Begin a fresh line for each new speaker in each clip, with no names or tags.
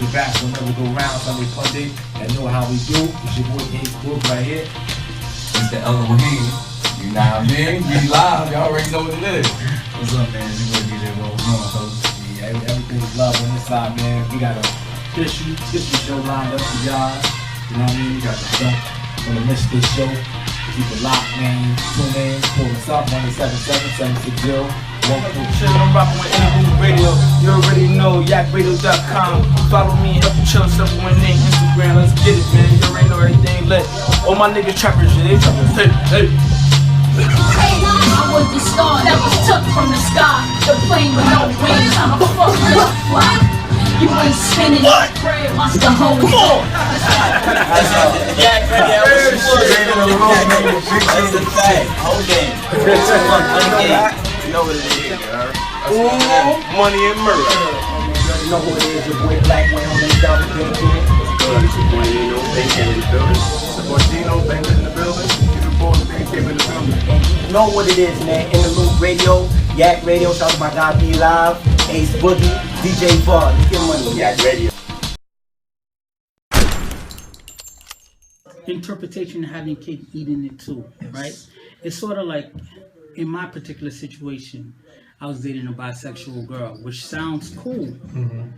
the bats will never go round. Sunday Funday, and know how we do. It's your boy Ace Book right here.
It's the Elohim. You know what I mean? We live. Y'all already know what it is.
What's up, man? It's your boy DJ Rose. Yeah, everything's love on this side, man. We got a tissue show lined up for y'all. You know what I mean? We got the stuff. Gonna miss this show. Keep it locked, man. Tune in. Pull us up. 1-877-760.
I'm rocking with Interlude Radio. You already know, yakradio.com. Follow me, help you chill, simple my name, Instagram. Let's get it, man. You already know everything lit. All my niggas trappers, they trappers. Hey, hey.
I was the star that was took from the sky. The plane with no wings, how the fuck did I fly? You ain't spinning, prayer must have hold.
Come on!
Yak Radio, that's the fact. Whole game. You know what it is,
Money and murder.
You know who it is, your boy Black Way on the double thing.
It's your boy Nino, Bank in the building. It's your boy Dino, Bank in the building. It's your boy Bank in the building.
You know what it is, man. Interlude Radio, Yak Radio, shout out to my guy B Live, Ace Boogie, DJ Bud. Get money, Yak Radio.
Interpretation of having cake, eating it too, right? It's sort of like, in my particular situation, I was dating a bisexual girl, which sounds cool. Mm-hmm.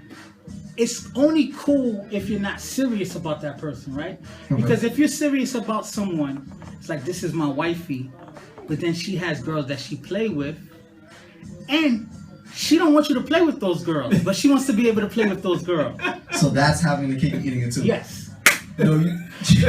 It's only cool if you're not serious about that person, right? Because if you're serious about someone, it's like, this is my wifey, but then she has girls that she play with, and she don't want you to play with those girls, but she wants to be able to play with those girls.
So that's having the cake and eating it too.
Yes.
No,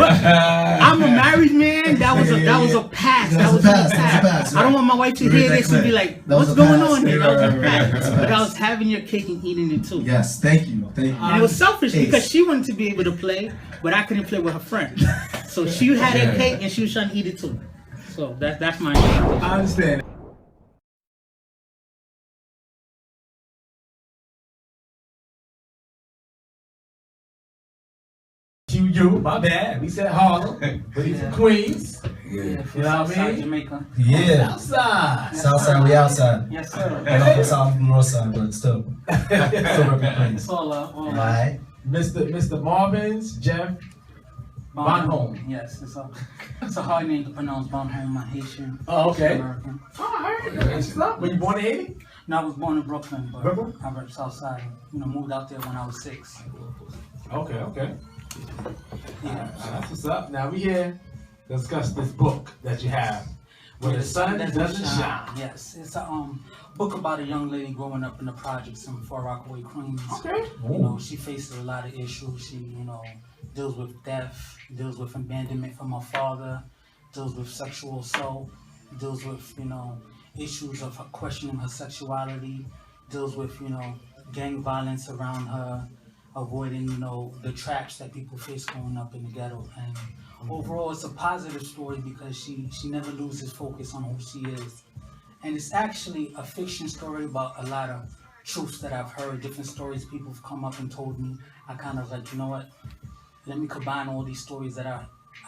I'm a married man. That was a pass. That was a pass. I don't want my wife to hear this and be like, "What's going on here?" That was a pass. But I was having your cake and eating it too.
Yes, thank you.
And it was selfish because she wanted to be able to play, but I couldn't play with her friends. So she had her cake and she was trying to eat it too. So that's my.
I understand. My bad. We said Harlem, but he's from Queens.
Yeah.
You know what I mean?
Jamaica.
Yeah.
Outside.
Southside, we outside.
Yes, sir.
And I'm from South from North Side, but still representing.
It's all
Alright.
Mr. Marvens Jeff Bonhomme.
Yes, it's a hard name to pronounce. Bonhomme, my Haitian.
Oh, okay.
American.
Were you born in Haiti?
No, I was born in Brooklyn, but
Brooklyn?
I repped Southside. Moved out there when I was 6.
Okay.
Yeah.
That's what's up. Now we here to discuss this book that you have, Where the Sun Doesn't Shine.
Yes, it's a book about a young lady growing up in the projects in Far Rockaway, Queens.
Okay.
She faces a lot of issues. She, deals with death, deals with abandonment from her father, deals with sexual assault, deals with, issues of her questioning her sexuality, deals with, gang violence around her, avoiding, the traps that people face growing up in the ghetto. And overall, it's a positive story because she never loses focus on who she is. And it's actually a fiction story about a lot of truths that I've heard, different stories people have come up and told me. I kind of like, you know what, let me combine all these stories that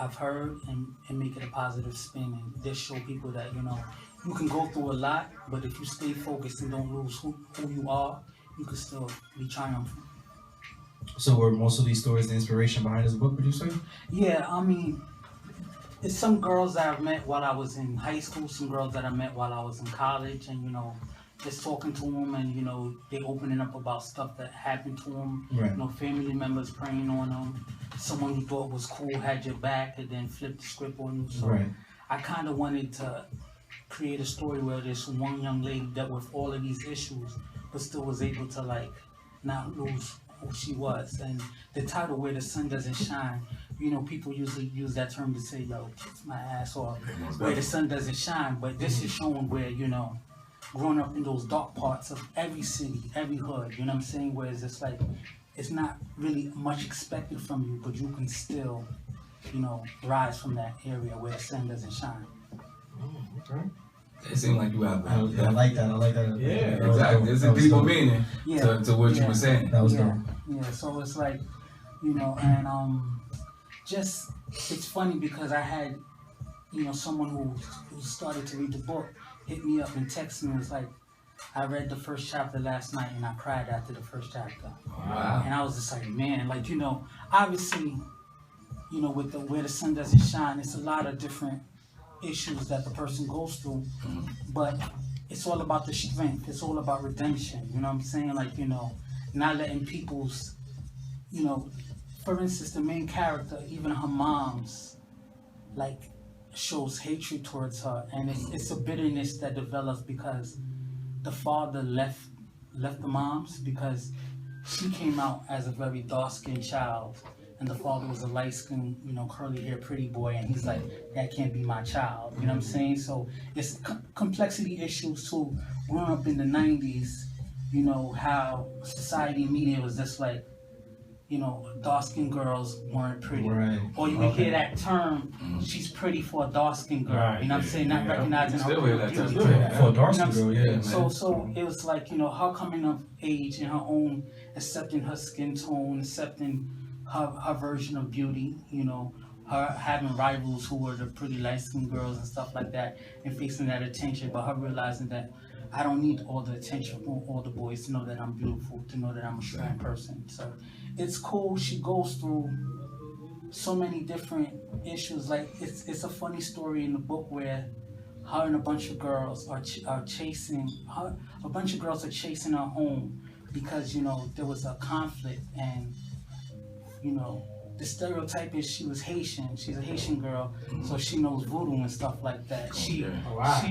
I've heard and make it a positive spin and just show people that, you can go through a lot, but if you stay focused and don't lose who you are, you can still be triumphant.
So were most of these stories the inspiration behind this book, would you say?
Yeah, I mean, it's some girls that I've met while I was in high school, some girls that I met while I was in college, and just talking to them, and they opening up about stuff that happened to them.
Right.
Family members preying on them. Someone you thought was cool had your back, and then flipped the script on you. So
right.
I kind of wanted to create a story where this one young lady dealt with all of these issues, but still was able to not lose who she was. And the title, Where the Sun Doesn't Shine, people usually use that term to say, yo, kiss my ass, or where the sun doesn't shine. But this is showing where, growing up in those dark parts of every city, every hood, you know what I'm saying? Where it's just like, it's not really much expected from you, but you can still, rise from that area where the sun doesn't shine.
Okay.
It seemed like you have.
I like that.
Yeah,
exactly. There's a deeper meaning to what you were saying.
That was dope.
Yeah, so it's like, and just, it's funny because I had, someone who started to read the book hit me up and text me and was like, I read the first chapter last night and I cried after the first chapter.
Wow.
And I was just like, man, like, you know, obviously, you know, with the where the sun doesn't shine, it's a lot of different issues that the person goes through, but it's all about the strength. It's all about redemption. You know what I'm saying? Like, you know, not letting people's, you know, for instance, the main character, even her mom's, like, shows hatred towards her, and it's a bitterness that develops because the father left the moms because she came out as a very dark-skinned child, and the father was a light-skinned, you know, curly-haired pretty boy, and he's like, that can't be my child. You know what I'm saying? So it's complexity issues too. Growing up in the 90s, you know, how society and media was just like, you know, dark-skinned girls weren't pretty.
Right.
Or you would hear that term, she's pretty for a dark-skinned girl.
Right.
You know what I'm saying? Not recognizing her
Still hear that
beauty.
term.
For a dark
You know what I'm
girl, yeah.
saying? So it was like, you know, her coming of age in her own, accepting her skin tone, accepting her version of beauty, you know, her having rivals who were the pretty light-skinned girls and stuff like that, and facing that attention, but her realizing that I don't need all the attention from all the boys to know that I'm beautiful, to know that I'm a strong person. So it's cool. She goes through so many different issues. Like, it's a funny story in the book where her and a bunch of girls are chasing her. A bunch of girls are chasing her home because, you know, there was a conflict, and, you know, the stereotype is she was Haitian. She's a Haitian girl, so she knows voodoo and stuff like that. She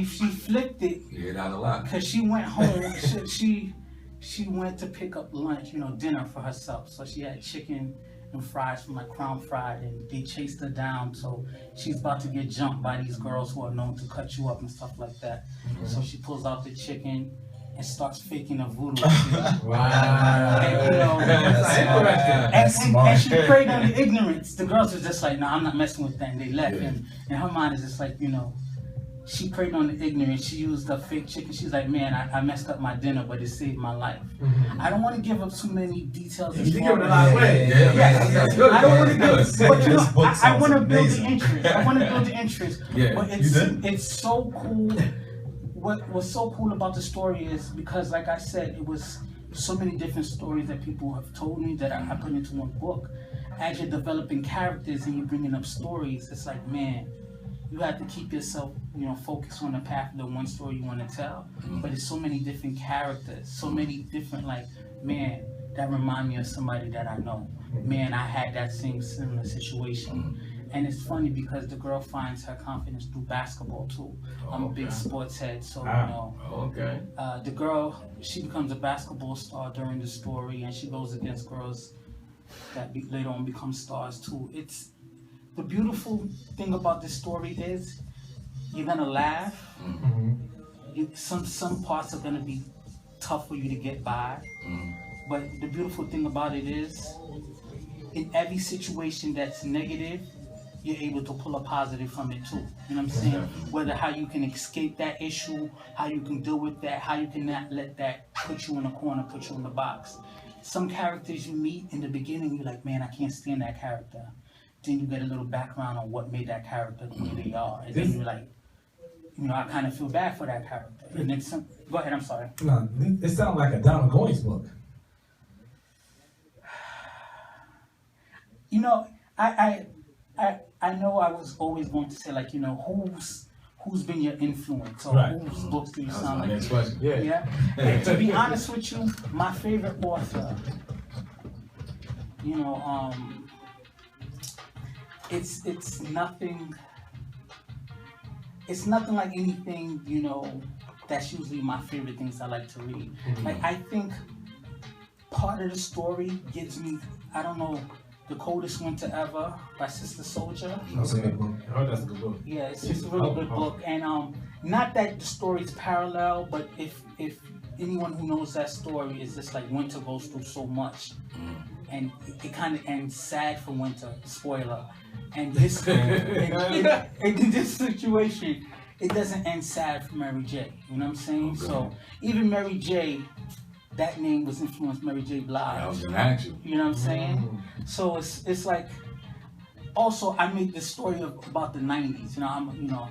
flipped it.
You hear that a lot.
Cause she went home. She went to pick up lunch, you know, dinner for herself. So she had chicken and fries from like Crown Fried, and they chased her down. So she's about to get jumped by these girls who are known to cut you up and stuff like that. So she pulls out the chicken and starts faking a voodoo. And, you know, and she preyed on the ignorance. The girls are just like, nah, I'm not messing with that, and they left. And her mind is just like, you know, she preyed on the ignorance. She used the fake chicken. She's like, man, I messed up my dinner, but it saved my life. I don't want to give up too many details.
You give it a lot away.
That's good.
I don't want to give, but you know, I want to build
amazing.
the interest. I want to build the interest.
Yeah.
But it's so cool. What was so cool about the story is because, like I said, it was so many different stories that people have told me that I put into one book. As you're developing characters and you're bringing up stories, it's like, man, you have to keep yourself, you know, focused on the path of the one story you want to tell. But it's so many different characters, so many different, like, man, that remind me of somebody that I know. Man, I had that same similar situation. And it's funny because the girl finds her confidence through basketball too. I'm a big sports head, so, you know.
Okay.
The girl, she becomes a basketball star during the story, and she goes against girls that later on become stars too. It's the beautiful thing about this story is you're gonna laugh. Some parts are gonna be tough for you to get by, but the beautiful thing about it is, in every situation that's negative, you're able to pull a positive from it too. You know what I'm saying? Whether how you can escape that issue, how you can deal with that, how you can not let that put you in a corner, put you in the box. Some characters you meet in the beginning, you're like, man, I can't stand that character. Then you get a little background on what made that character the way they are. And then you're like, you know, I kind of feel bad for that character. And then go ahead, I'm sorry.
No, it sounds like a Donald Goines book.
You know, I know I was always going to say, like, you know, who's been your influence, or whose books do you sound like?
Next question.
Yeah. And to be honest with you, my favorite author, you know, it's nothing like anything, you know, that's usually my favorite things I like to read. Like, I think part of the story gives me, I don't know, The Coldest Winter Ever by Sister Soldier.
That's a good book. I heard that's a good book.
Yeah, it's just a really good book. And not that the story's parallel, but if anyone who knows that story, is just like Winter goes through so much. And it kind of ends sad for Winter, spoiler. And this, in this situation, it doesn't end sad for Mary J. You know what I'm saying? So even Mary J, that name was influenced Mary J. Blige.
I was gonna ask you.
You know what I'm saying? So it's like, also I made this story about the 90s. You know,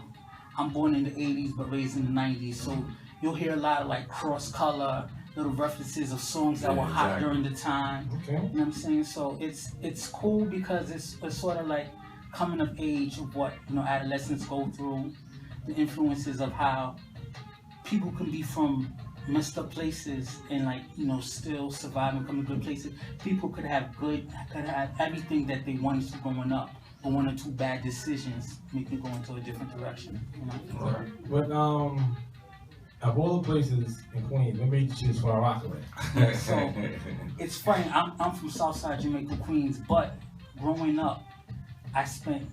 I'm born in the 80s but raised in the 90s. So you'll hear a lot of like cross color, little references of songs that were hot during the time.
Okay.
You know what I'm saying? So it's cool because it's sort of like coming of age of what, you know, adolescents go through, the influences of how people can be from messed up places and, like, you know, still survive and come to good places. People could have everything that they wanted to growing up, but one or two bad decisions make you go into a different direction, you know?
But of all the places in Queens, what made you choose Far Rockaway?
So it's funny, I'm from Southside Jamaica, Queens, but growing up, I spent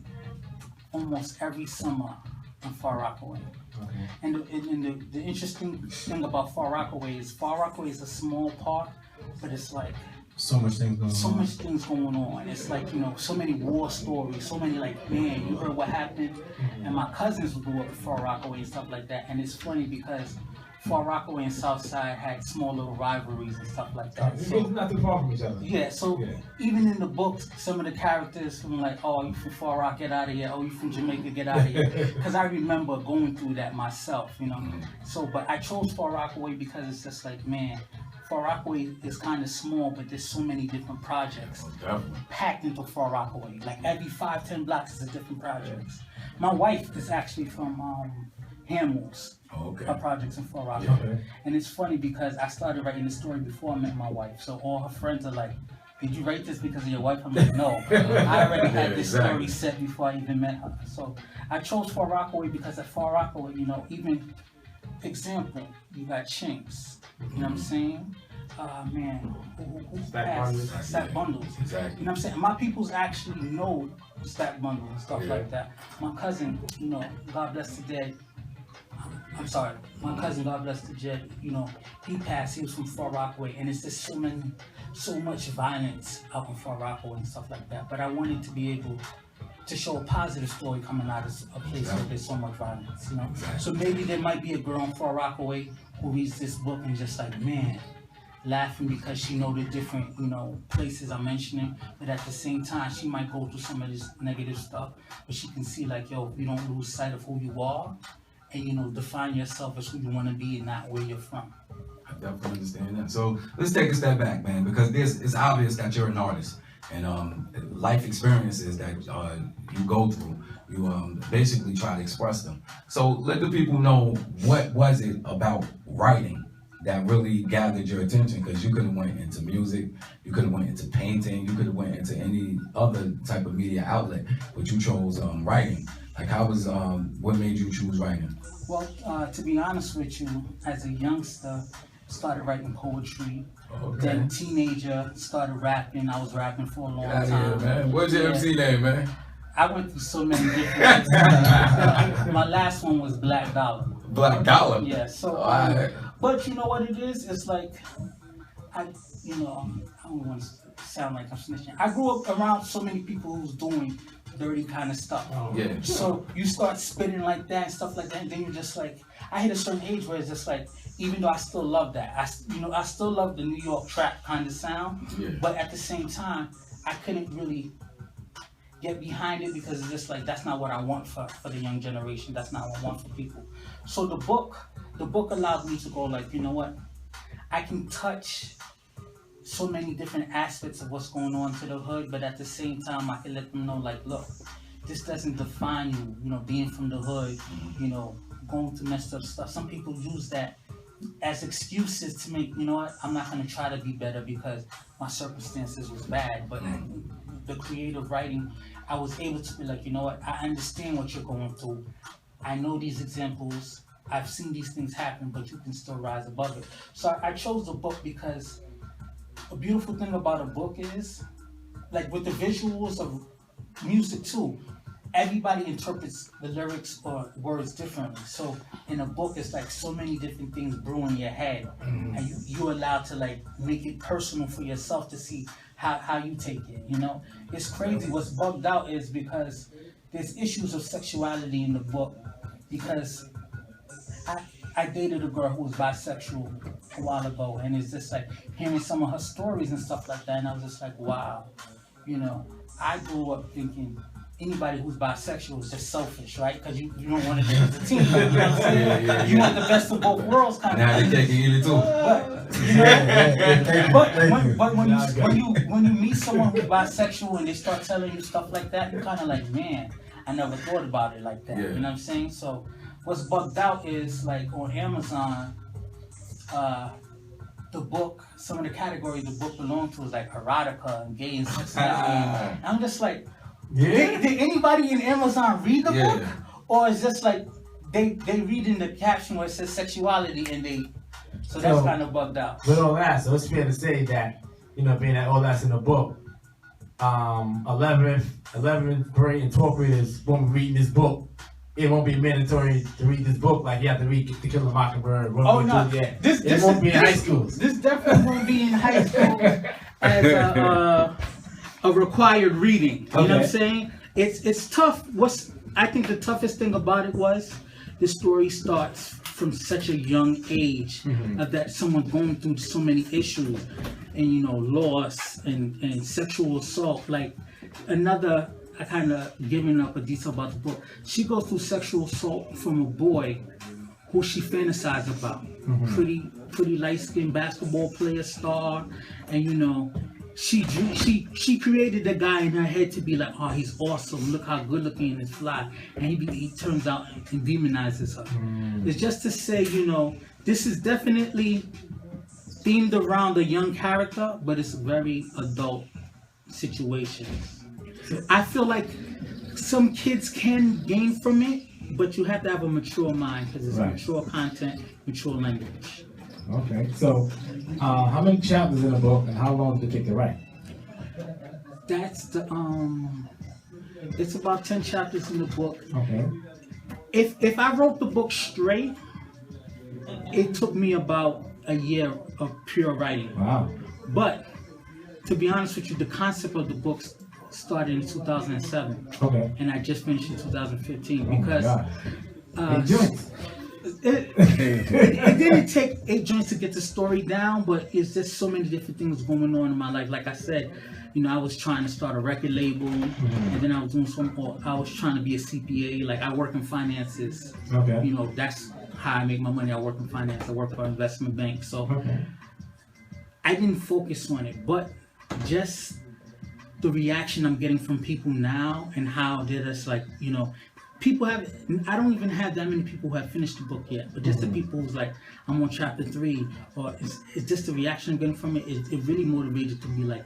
almost every summer in Far Rockaway.
Okay.
And the interesting thing about Far Rockaway is a small park, but it's like
So much things going on.
so much things going on. It's like, you know, so many war stories, so many, like, man, you heard what happened. And my cousins grew up in Far Rockaway and stuff like that. And it's funny because Far Rockaway and Southside had small little rivalries and stuff like that.
It's
So,
not too far from each other.
yeah, so even in the books, some of the characters from like, oh, you from Far Rock, get out of here. Oh, you from Jamaica, get out of here. Because I remember going through that myself, you know. So, but I chose Far Rockaway because it's just like, man, Far Rockaway is kind of small, but there's so many different projects packed into Far Rockaway. Like every 5-10 blocks is a different project. My wife is actually from Hamels. Her projects in Far Rockaway. And it's funny because I started writing the story before I met my wife. So all her friends are like, did you write this because of your wife? I'm like, no. I already had this story set before I even met her. So I chose Far Rockaway because at Far Rockaway, you know, even example, you got Chinks. You know what I'm saying? Man, who Stack Bundles.
Exactly.
You know what I'm saying? My peoples actually know Stack Bundles and stuff like that. My cousin, you know, God bless the dead. I'm sorry, my cousin, God bless the dead, you know, he passed, he was from Far Rockaway, and it's just so much violence out in Far Rockaway and stuff like that. But I wanted to be able to show a positive story coming out of a place where there's so much violence, you know? So maybe there might be a girl in Far Rockaway who reads this book and just like, man, laughing because she know the different, you know, places I'm mentioning, but at the same time, she might go through some of this negative stuff, but she can see like, yo, you don't lose sight of who you are, and, you know, define yourself as who you want to be and not where you're from.
I definitely understand that. So let's take a step back, man, because it's obvious that you're an artist, and life experiences that you go through, you basically try to express them. So let the people know, what was it about writing that really gathered your attention? Because you could have went into music, you could have went into painting, you could have went into any other type of media outlet, but you chose writing. Like, how was what made you choose writing?
Well, to be honest with you, as a youngster, started writing poetry. Then teenager, started rapping. I was rapping for a long time.
Here, man. What's your MC name, man?
I went through so many different. My last one was Black Dollar.
Black Dollar.
Yeah. So, but you know what it is? It's like, I don't want to sound like I'm snitching. I grew up around so many people who's doing dirty kind of stuff.
Yeah.
So you start spitting like that and stuff like that, and then you're just like, I hit a certain age where it's just like, even though I still love that, I still love the New York trap kind of sound, but at the same time, I couldn't really get behind it because it's just like, that's not what I want for the young generation. That's not what I want for people. So the book allowed me to go like, you know what? I can touch so many different aspects of what's going on to the hood, but at the same time, I can let them know, like, look, this doesn't define you, you know, being from the hood, you know, going through messed up stuff. Some people use that as excuses to make, you know what, I'm not going to try to be better because my circumstances was bad. But the creative writing, I was able to be like, you know what, I understand what you're going through. I know these examples. I've seen these things happen, but you can still rise above it. So I chose the book because a beautiful thing about a book is, like with the visuals of music too, everybody interprets the lyrics or words differently. So in a book, it's like so many different things brew in your head, and you're allowed to like make it personal for yourself to see how you take it, you know? It's crazy. What's bugged out is because there's issues of sexuality in the book, because I dated a girl who was bisexual a while ago, and it's just like hearing some of her stories and stuff like that, and I was just like, wow, you know, I grew up thinking anybody who's bisexual is just selfish, right? Because you don't want to choose the team. You know what I'm saying? You want the best of both worlds, kind
Now
of.
they taking you too.
But when you meet someone who's bisexual and they start telling you stuff like that, you're kind of like, man, I never thought about it like that.
Yeah.
You know what I'm saying? So what's bugged out is like on Amazon, the book, some of the categories the book belonged to is like erotica and gay and sexuality. And I'm just like, did anybody in Amazon read the book? Or is just like they read in the caption where it says sexuality and so that's kind of bugged out.
With all that, so it's fair to say that, you know, being that all that's in the book, 11th grade and 12th graders won't be reading this book. It won't be mandatory to read this book like you have to read To Kill a Mockingbird.
Oh no,
this won't be in high schools.
This definitely won't be in high school as a required reading. You know what I'm saying? It's tough. I think the toughest thing about it was the story starts from such a young age of that someone going through so many issues and, you know, loss and sexual assault. Like another, I kind of giving up a detail about the book. She goes through sexual assault from a boy who she fantasized about. Pretty light-skinned basketball player, star, and you know, she created the guy in her head to be like, oh, he's awesome. Look how good looking and fly, and he turns out and demonizes her. It's just to say, you know, this is definitely themed around a young character, but it's a very adult situation. I feel like some kids can gain from it, but you have to have a mature mind because it's mature content, mature language.
Okay, so how many chapters in the book and how long did it take to write?
That's the it's about 10 chapters in the book.
Okay.
If I wrote the book straight, it took me about a year of pure writing.
Wow.
But to be honest with you, the concept of the book started in 2007.
Okay.
And I just finished in 2015 because it didn't take 8 joints to get the story down, but it's just so many different things going on in my life. Like I said, you know, I was trying to start a record label, and then I was doing I was trying to be a CPA. Like I work in finances.
Okay.
You know, that's how I make my money. I work in finance. I work for an investment bank. So I didn't focus on it, but just the reaction I'm getting from people now and how they're just like, you know, I don't even have that many people who have finished the book yet, but just the people who's like, I'm on chapter 3, or it's just the reaction I'm getting from it. It really motivated to be like,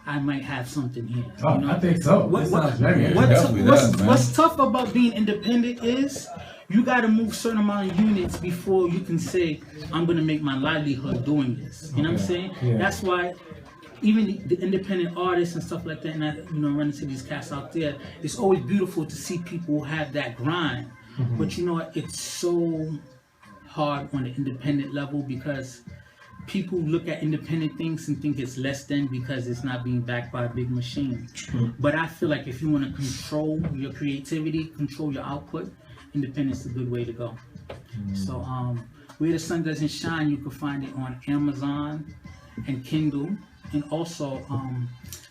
I might have something here.
Oh, you know? I think so.
What's tough about being independent is you got to move certain amount of units before you can say, I'm going to make my livelihood doing this. You know what I'm saying?
Yeah.
That's why even the independent artists and stuff like that, and I, you know, run into these cats out there, it's always beautiful to see people have that grind. But you know what? It's so hard on the independent level because people look at independent things and think it's less than because it's not being backed by a big machine. But I feel like if you want to control your creativity, control your output, independence is a good way to go. So Where the Sun Doesn't Shine, you can find it on Amazon and Kindle. And also,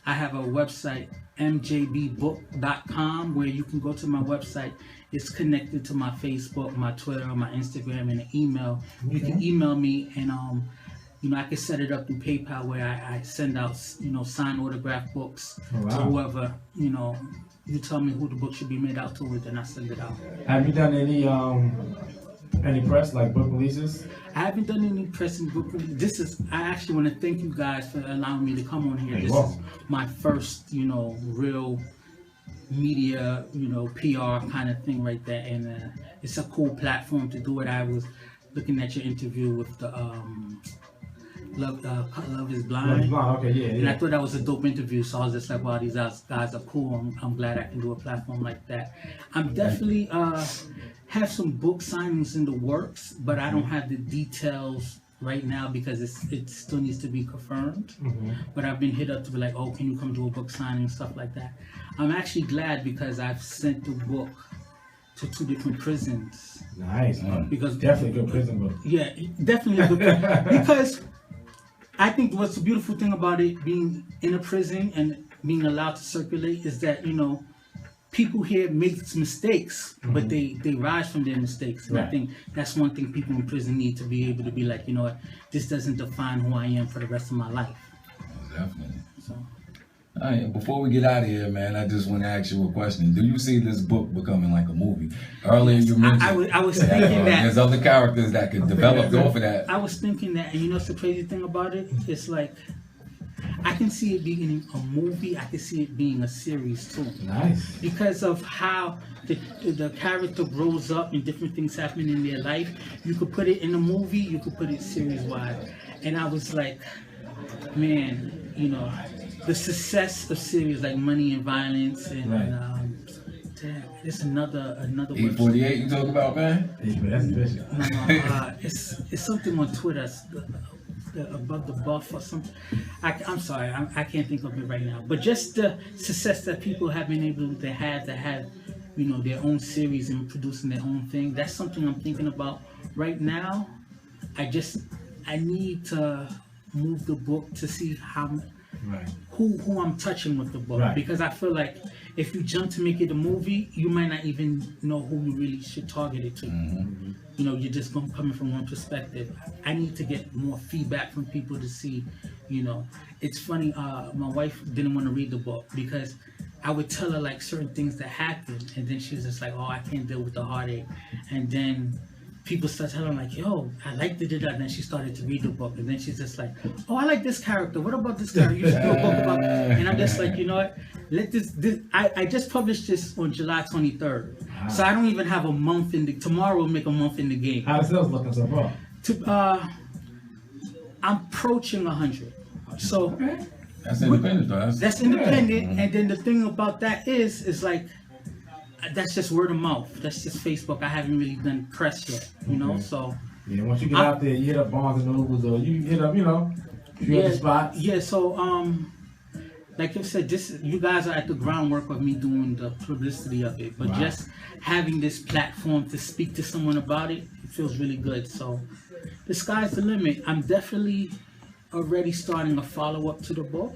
I have a website, mjbbook.com, where you can go to my website. It's connected to my Facebook, my Twitter, my Instagram, and an email. You can email me, and you know, I can set it up through PayPal, where I send out, you know, signed autographed books to whoever, you know. You tell me who the book should be made out to, and then I send it out.
Have you done any press, like book releases?
I haven't done any press and book releases. I actually want to thank you guys for allowing me to come on here. This is my first, you know, real media, you know, PR kind of thing right there, and it's a cool platform to do it. I was looking at your interview with the Love is Blind.
Okay, yeah.
And I thought that was a dope interview, so I was just like, wow, these guys are cool. I'm glad I can do a platform like that. I'm definitely have some book signings in the works, but I don't have the details right now because it still needs to be confirmed. But I've been hit up to be like, oh, can you come do a book signing and stuff like that. I'm actually glad because I've sent the book to 2 different prisons.
Nice.
Because
definitely a good prison book.
Yeah, definitely a good because I think what's the beautiful thing about it being in a prison and being allowed to circulate is that, you know, people here make mistakes, but they rise from their mistakes. And I think that's one thing people in prison need to be able to be like, you know what, this doesn't define who I am for the rest of my life.
Definitely.
So.
All right, before we get out of here, man, I just want to ask you a question. Do you see this book becoming like a movie? Earlier you mentioned
I was thinking that
there's other characters that could develop off of that.
I was thinking that, and you know what's the crazy thing about it? It's like, I can see it being a movie, I can see it being a series too.
Nice.
Because of how the character grows up and different things happen in their life. You could put it in a movie, you could put it series-wise. And I was like, man, you know, the success of series like Money and Violence and damn, it's another one.
848 you talk about, man?
That's official.
No, it's something on Twitter, above the buff or something. I'm sorry, I can't think of it right now. But just the success that people have been able to have, you know, their own series and producing their own thing. That's something I'm thinking about right now. I need to move the book to see who I'm touching with the book, because I feel like if you jump to make it a movie, you might not even know who you really should target it to. You know, you're just coming from one perspective. I need to get more feedback from people to see, you know. It's funny, my wife didn't want to read the book because I would tell her like certain things that happened, and then she was just like, oh, I can't deal with the heartache. And then people start telling her like, yo, I like the da. And then she started to read the book, and then she's just like, oh, I like this character. What about this character? You should do a book about. And I'm just like, you know what? Let this. I just published this on July 23rd, so I don't even have a month in the. Tomorrow will make a month in the game.
How the sales looking so far?
I'm approaching 100. So
that's independent, though.
That's independent, and then the thing about that is like. That's just word of mouth. That's just Facebook. I haven't really done press yet, you know. So
yeah, once you get out there, you hit up Barnes and Nobles, or you hit up, you know, the spots.
Yeah. So like I said, you guys are at the groundwork of me doing the publicity of it, but just having this platform to speak to someone about it, it feels really good. So the sky's the limit. I'm definitely already starting a follow-up to the book.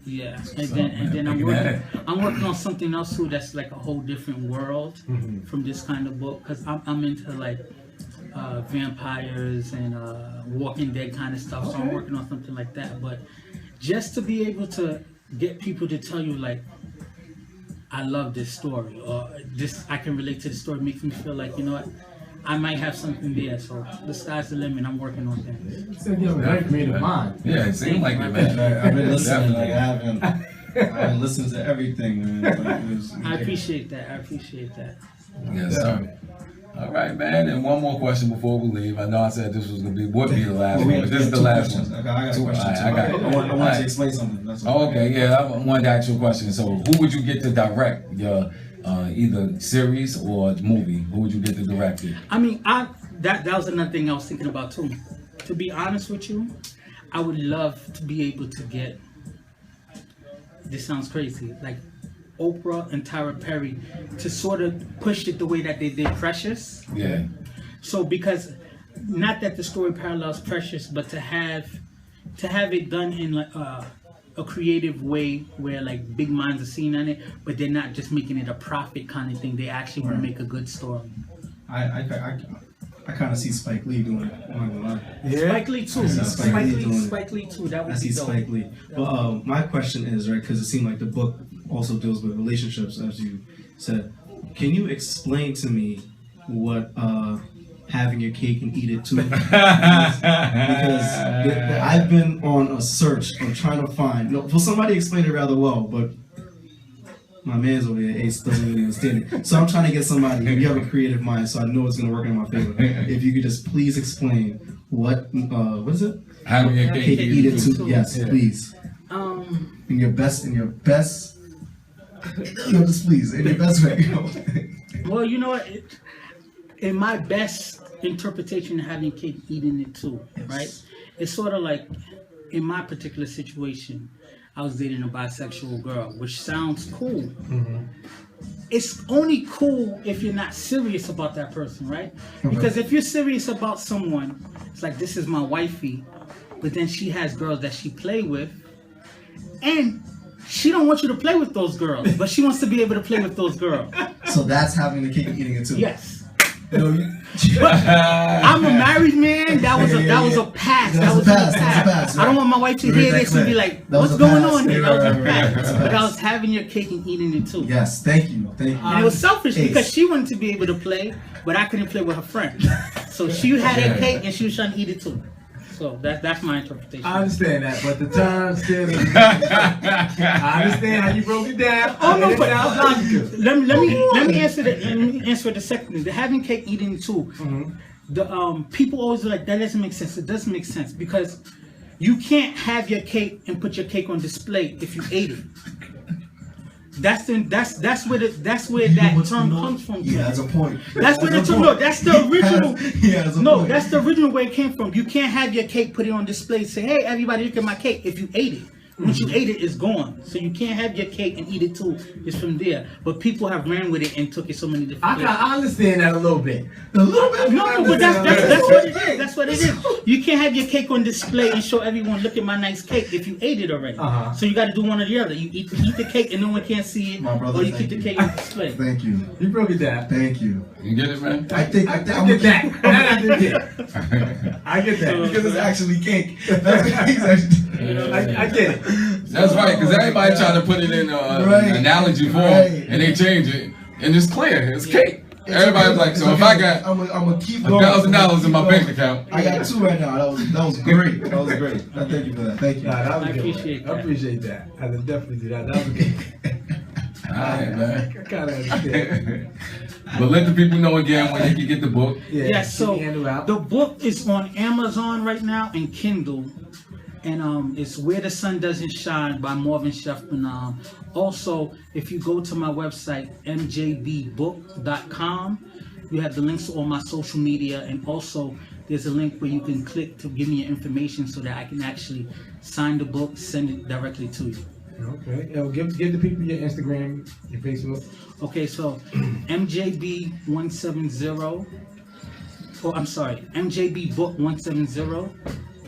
Yeah, and then I'm working on something else too. That's like a whole different world from this kind of book, because I'm into like vampires and Walking Dead kind of stuff. So I'm working on something like that. But just to be able to get people to tell you like, I love this story, or this I can relate to the story, makes me feel like, you know what, I might have something there. So the sky's the limit. I'm working on things.
You have a very creative mind.
Yeah, it seemed like it, man.
I've been listening. Like I haven't listened to everything, man.
I appreciate that.
Yes, sir. All right, man. And one more question before we leave. I know I said this was would be the last one, but this is the last one.
I got a question.
I got it.
I want to explain something. That's all.
Okay, yeah. I wanted to ask you a question. So, who would you get to direct your either series or movie? Who would you get to direct it?
I mean, that was another thing I was thinking about too. To be honest with you, I would love to be able to get. This sounds crazy, like Oprah and Tyra Perry, to sort of push it the way that they did Precious.
Yeah.
So because, not that the story parallels Precious, but to have it done in like a creative way where like big minds are seen on it, but they're not just making it a profit kind of thing. They actually want to make a good story.
I kind of see Spike Lee doing it. I'm not gonna lie.
Yeah. Spike Lee too. Spike Lee too. That would be dope.
I see Spike Lee. But my question is, right, because it seemed like the book also deals with relationships, as you said. Can you explain to me what having your cake and eat it too? Because I've been on a search of trying to find. Well, somebody explained it rather well, but my man's over here, Ace, doesn't really understand it. So I'm trying to get somebody. You have a creative mind, so I know it's going to work in my favor. If you could just please explain what is it?
Having your cake
and eat it too. Yes, please. In your best. No, just please. In your best way. You know.
Well, you know what? In my best interpretation of having cake, eating it too, right? It's sort of like, in my particular situation, I was dating a bisexual girl, which sounds cool. Mm-hmm. It's only cool if you're not serious about that person, right? Because if you're serious about someone, it's like, this is my wifey, but then she has girls that she play with, and she don't want you to play with those girls, but she wants to be able to play with those girls.
So that's having the cake and eating it too.
Yes.
No,
But I'm a married man. That was a pass. That was a pass. I don't want my wife to hear this and be like, "What's going on here?" That was a pass. But I was having your cake and eating it too.
Yes, thank you.
And it was selfish because she wanted to be able to play, but I couldn't play with her friends. So she had her cake and she was trying to eat it too. So that's my interpretation.
I understand that, but the term still. I understand how you broke it down.
Oh no, but
logical.
let me answer the second thing. The having cake, eating it too. The people always are like, that doesn't make sense. It doesn't make sense because you can't have your cake and put your cake on display if you ate it. That's where that term comes from.
Yeah, that's a point.
That's where the term. No, that's the original.
Point.
That's the original where it came from. You can't have your cake, put it on display, say, "Hey, everybody, look at my cake." If you ate it, once you ate it, it's gone. So you can't have your cake and eat it too. It's from there. But people have ran with it and took it so many different ways.
I understand that a little bit. A little bit.
No, but that's what it is. That's what it is. You can't have your cake on display and show everyone, "Look at my nice cake," if you ate it already. So you got to do one or the other. You eat the cake and no one can see it, or you keep the cake on display.
Thank you.
You broke it down.
Thank you.
You get it, man?
I get that. I get that
because it's actually cake.
I get it.
That's right, because everybody trying to put it in an analogy form, and they change it, and it's clear, it's cake. Everybody's like, so if I got
I'm gonna keep going.
$1,000 in my bank account,
I got 2 right now. That was great. That was great. Thank you for that. Thank you.
I
appreciate
that. I would definitely do that. That was good.
all right, man.
I kind of understand.
But let the people know again where they can get the book.
Yes, so the book is on Amazon right now and Kindle. And it's Where the Sun Doesn't Shine by Marvens Jeff Bonhomme. Also, if you go to my website, mjbbook.com, you have the links to all my social media, and also there's a link where you can click to give me your information so that I can actually sign the book, send it directly to you.
Okay. Give the people your Instagram, your Facebook.
Okay, so MJB170, oh, I'm sorry, MJBbook170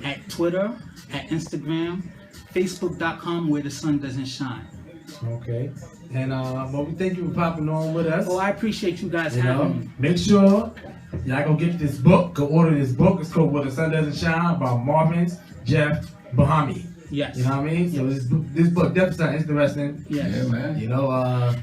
at Twitter, at Instagram, Facebook.com, Where the Sun Doesn't Shine.
Okay. And well, we thank you for popping on with us.
Oh, I appreciate you guys having me.
Make sure y'all go get this book. Go order this book. It's called Where the Sun Doesn't Shine by Marvens Jeff Bonhomme.
Yes.
You know what I mean? So this book definitely sounds interesting.
Yes.
Yeah, man.
You know,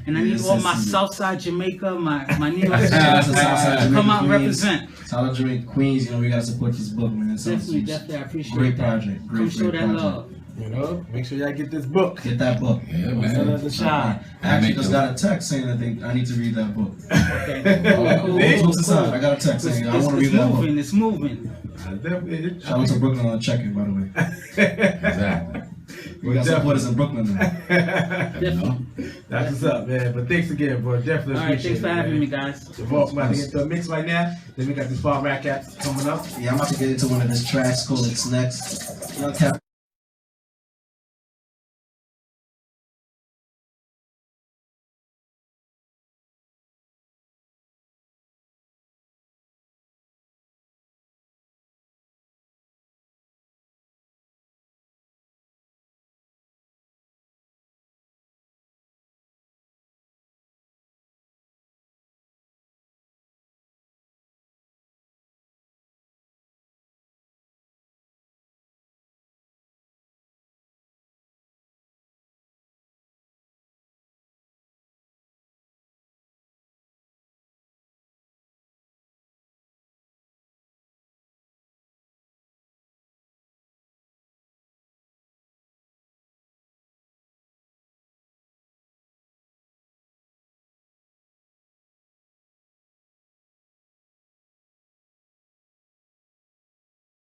and I need all my Southside Jamaica, my New York City, come out and represent.
Southside Jamaica, Queens, you know, we gotta support this book, man.
Definitely, I appreciate
great
that.
project.
Come show that love.
You know, make sure y'all get this book.
Get that book.
Yeah,
Sun
man.
Doesn't Shine.
I actually just got a text saying that I need to read that book.
Okay.
I got a text saying I want to read that book.
It's moving.
Shout out to Brooklyn on checking, by the way.
Exactly.
We got supporters in Brooklyn now.
Definitely.
That's what's up, man. But thanks again, bro. Definitely
All right,
appreciate
thanks for having me, guys.
The vault's about to get to a mix right now. Then we got this far rack caps coming up.
Yeah, I'm about to get into one of his tracks called It's Next.